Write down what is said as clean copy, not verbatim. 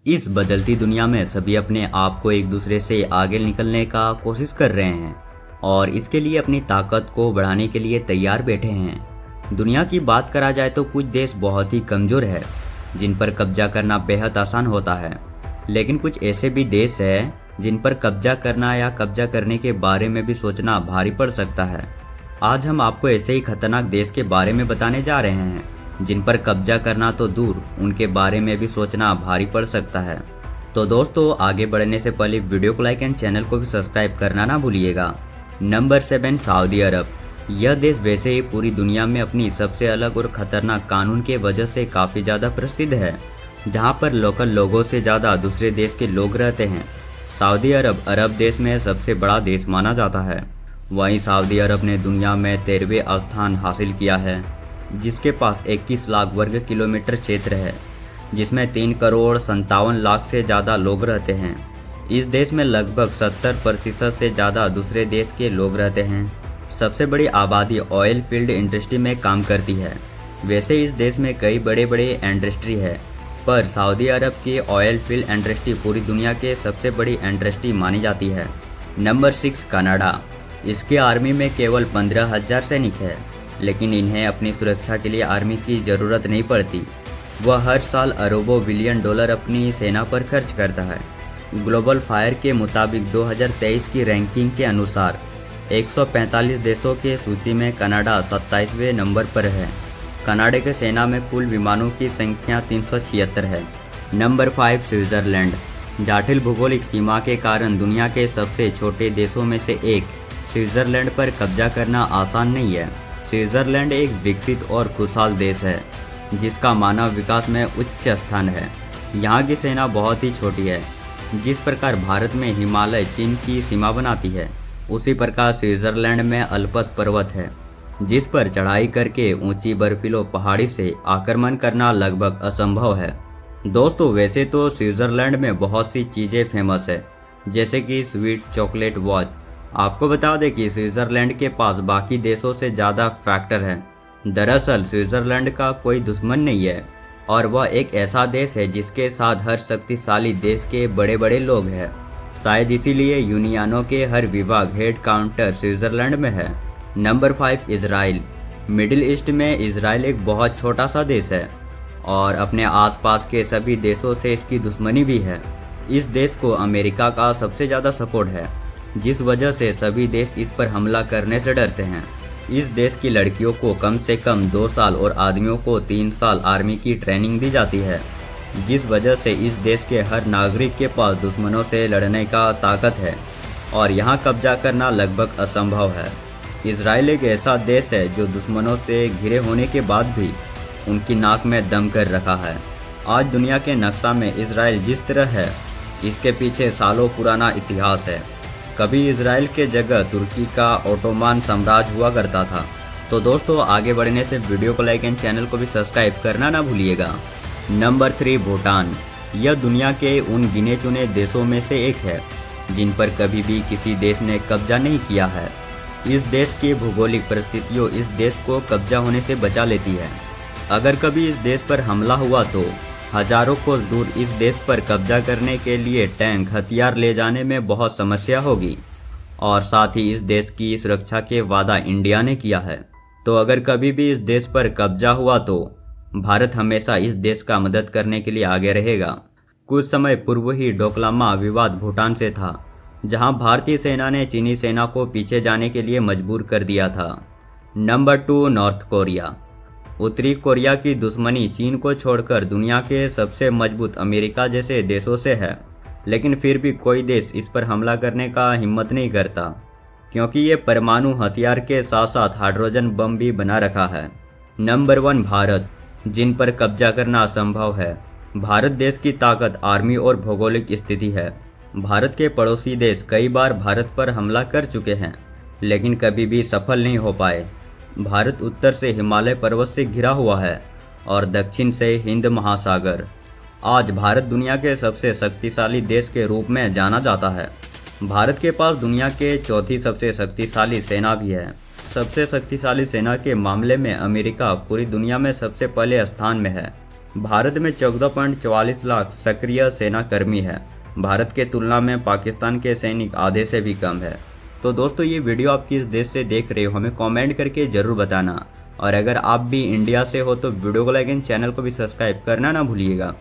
इस बदलती दुनिया में सभी अपने आप को एक दूसरे से आगे निकलने का कोशिश कर रहे हैं और इसके लिए अपनी ताकत को बढ़ाने के लिए तैयार बैठे हैं। दुनिया की बात करा जाए तो कुछ देश बहुत ही कमज़ोर है जिन पर कब्जा करना बेहद आसान होता है, लेकिन कुछ ऐसे भी देश हैं जिन पर कब्जा करना या कब्जा करने के बारे में भी सोचना भारी पड़ सकता है। आज हम आपको ऐसे ही खतरनाक देश के बारे में बताने जा रहे हैं जिन पर कब्जा करना तो दूर, उनके बारे में भी सोचना भारी पड़ सकता है। तो दोस्तों, आगे बढ़ने से पहले वीडियो को लाइक एंड चैनल को भी सब्सक्राइब करना ना भूलिएगा। नंबर 7, सऊदी अरब। यह देश वैसे ही पूरी दुनिया में अपनी सबसे अलग और खतरनाक कानून के वजह से काफ़ी ज़्यादा प्रसिद्ध है, जहां पर लोकल लोगों से ज़्यादा दूसरे देश के लोग रहते हैं। सऊदी अरब अरब देश में सबसे बड़ा देश माना जाता है। वहीं सऊदी अरब ने दुनिया में 13वें स्थान हासिल किया है, जिसके पास 21 लाख वर्ग किलोमीटर क्षेत्र है, जिसमें 3 करोड़ 57 लाख से ज़्यादा लोग रहते हैं। इस देश में लगभग 70% से ज़्यादा दूसरे देश के लोग रहते हैं। सबसे बड़ी आबादी ऑयल फील्ड इंडस्ट्री में काम करती है। वैसे इस देश में कई बड़े बड़े इंडस्ट्री है, पर सऊदी अरब की ऑयल फील्ड इंडस्ट्री पूरी दुनिया के सबसे बड़ी इंडस्ट्री मानी जाती है। Number 6, Canada. इसके आर्मी में केवल 15,000 सैनिक है, लेकिन इन्हें अपनी सुरक्षा के लिए आर्मी की ज़रूरत नहीं पड़ती। वह हर साल अरबों बिलियन डॉलर अपनी सेना पर खर्च करता है। ग्लोबल फायर के मुताबिक 2023 की रैंकिंग के अनुसार 145 देशों के सूची में कनाडा 27वें नंबर पर है। कनाडा के सेना में कुल विमानों की संख्या 376 है। Number 5, Switzerland. जटिल भौगोलिक सीमा के कारण दुनिया के सबसे छोटे देशों में से एक स्विट्ज़रलैंड पर कब्जा करना आसान नहीं है। स्विट्ज़रलैंड एक विकसित और खुशहाल देश है, जिसका मानव विकास में उच्च स्थान है। यहाँ की सेना बहुत ही छोटी है। जिस प्रकार भारत में हिमालय चीन की सीमा बनाती है, उसी प्रकार स्विट्ज़रलैंड में अल्प्स पर्वत है, जिस पर चढ़ाई करके ऊंची बर्फीली पहाड़ी से आक्रमण करना लगभग असंभव है। दोस्तों, वैसे तो स्विट्ज़रलैंड में बहुत सी चीज़ें फेमस है, जैसे कि स्वीट चॉकलेट वॉच। आपको बता दें कि स्विट्ज़रलैंड के पास बाकी देशों से ज़्यादा फैक्टर है। दरअसल स्विट्ज़रलैंड का कोई दुश्मन नहीं है और वह एक ऐसा देश है जिसके साथ हर शक्तिशाली देश के बड़े बड़े लोग हैं। शायद इसीलिए यूनियनों के हर विभाग हेड काउंटर स्विट्ज़रलैंड में है। Number 5, Israel. मिडिल ईस्ट में इजराइल एक बहुत छोटा सा देश है और अपने आसपास के सभी देशों से इसकी दुश्मनी भी है। इस देश को अमेरिका का सबसे ज़्यादा सपोर्ट है, जिस वजह से सभी देश इस पर हमला करने से डरते हैं। इस देश की लड़कियों को कम से कम 2 साल और आदमियों को 3 साल आर्मी की ट्रेनिंग दी जाती है, जिस वजह से इस देश के हर नागरिक के पास दुश्मनों से लड़ने का ताकत है और यहाँ कब्जा करना लगभग असंभव है। इजराइल एक ऐसा देश है जो दुश्मनों से घिरे होने के बाद भी उनकी नाक में दम कर रखा है। आज दुनिया के नक्शा में इजराइल जिस तरह है, इसके पीछे सालों पुराना इतिहास है। कभी इजराइल के जगह तुर्की का ओटोमान साम्राज्य हुआ करता था। तो दोस्तों, आगे बढ़ने से वीडियो को लाइक एंड चैनल को भी सब्सक्राइब करना ना भूलिएगा। नंबर 3, भूटान। यह दुनिया के उन गिने चुने देशों में से एक है जिन पर कभी भी किसी देश ने कब्जा नहीं किया है। इस देश की भौगोलिक परिस्थितियों इस देश को कब्जा होने से बचा लेती है। अगर कभी इस देश पर हमला हुआ तो हजारों कोस दूर इस देश पर कब्जा करने के लिए टैंक हथियार ले जाने में बहुत समस्या होगी और साथ ही इस देश की सुरक्षा के वादा इंडिया ने किया है। तो अगर कभी भी इस देश पर कब्जा हुआ तो भारत हमेशा इस देश का मदद करने के लिए आगे रहेगा। कुछ समय पूर्व ही डोकलामा विवाद भूटान से था, जहां भारतीय सेना ने चीनी सेना को पीछे जाने के लिए मजबूर कर दिया था। Number 2, north Korea. उत्तरी कोरिया की दुश्मनी चीन को छोड़कर दुनिया के सबसे मजबूत अमेरिका जैसे देशों से है, लेकिन फिर भी कोई देश इस पर हमला करने का हिम्मत नहीं करता, क्योंकि ये परमाणु हथियार के साथ साथ हाइड्रोजन बम भी बना रखा है। नंबर 1, भारत। जिन पर कब्जा करना असंभव है। भारत देश की ताकत आर्मी और भौगोलिक स्थिति है। भारत के पड़ोसी देश कई बार भारत पर हमला कर चुके हैं, लेकिन कभी भी सफल नहीं हो पाए। भारत उत्तर से हिमालय पर्वत से घिरा हुआ है और दक्षिण से हिंद महासागर। आज भारत दुनिया के सबसे शक्तिशाली देश के रूप में जाना जाता है। भारत के पास दुनिया के चौथी सबसे शक्तिशाली सेना भी है। सबसे शक्तिशाली सेना के मामले में अमेरिका पूरी दुनिया में सबसे पहले स्थान में है। भारत में 14.44 लाख सक्रिय सेना कर्मी है। भारत के तुलना में पाकिस्तान के सैनिक आधे से भी कम है। तो दोस्तों, ये वीडियो आप किस देश से देख रहे हो हमें कमेंट करके ज़रूर बताना। और अगर आप भी इंडिया से हो तो वीडियो को लाइक एंड चैनल को भी सब्सक्राइब करना ना भूलिएगा।